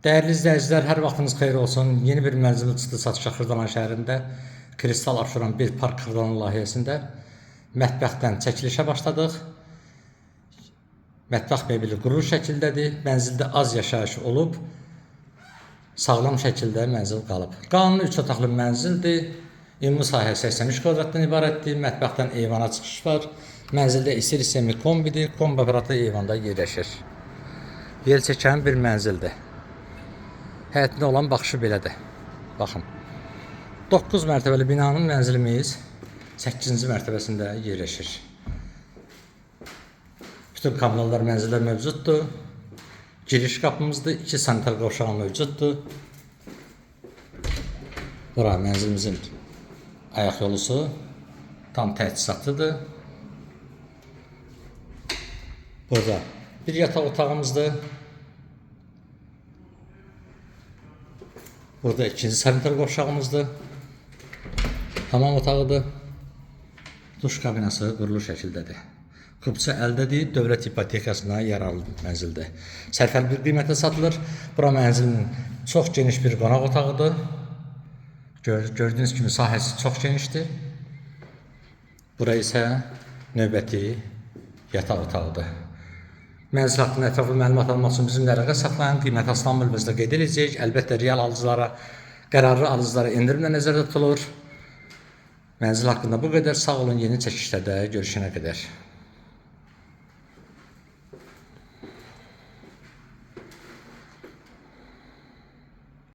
Değerli izləyicilər, hər vaxtınız xeyir olsun. Yeni bir mənzil çıxdı satışa Xırdalan şəhərində. Kristal Abşeron bir park Xırdalan layihəsində mətbəxdən çəkilişə başladıq. Mətbəx mebeli qurulu şəkildədir. Mənzildə az yaşayış olub, sağlam şəkildə mənzil qalıb. Qanuni 3 otaqlı mənzildir. Ümumi sahə 83 kvadratdan ibarətdir. Mətbəxdən eyvana çıxış var. Mənzildə isir sistemi kombidir. Kombi aparatı eyvanda yerləşir. Yel çəkən bir mənzildir. Həyətində olan baxışı belədir. Baxın. 9 mərtəbəli binanın mənzilimiz 8-ci mərtəbəsində yerləşir. Bütün kommunallar mənzildə mövcuddur. Giriş qapımızdır. 2 sanitar qovşağı mövcuddur. Bura mənzilimizin ayaq yolusu tam təchizatlıdır. Burada bir yataq otağımızdır. Burada ikinci sanitar qovşağımızdır. Hamam otağıdır. Duş kabinası qurulu şəkildədir. Kupça əldədir. Dövlət ipotekasına yararlı mənzildir. Sərfəli bir qiymətə satılır. Bura mənzilin çox geniş bir qonaq otağıdır. Gördüyünüz kimi sahəsi çox genişdir. Bura isə növbəti yataq otağıdır. Mənzil haqqında ətraflı məlumat almaq üçün bizimlə əlaqə saxlayın. Qiymət aslan bölməsində qeyd ediləcək. Əlbəttə real alıcılara, qərarlı alıcılara endirimlə nəzərdə tutulur. Mənzil haqqında bu qədər. Sağ olun, yeni çəkişlərdə görüşənə qədər.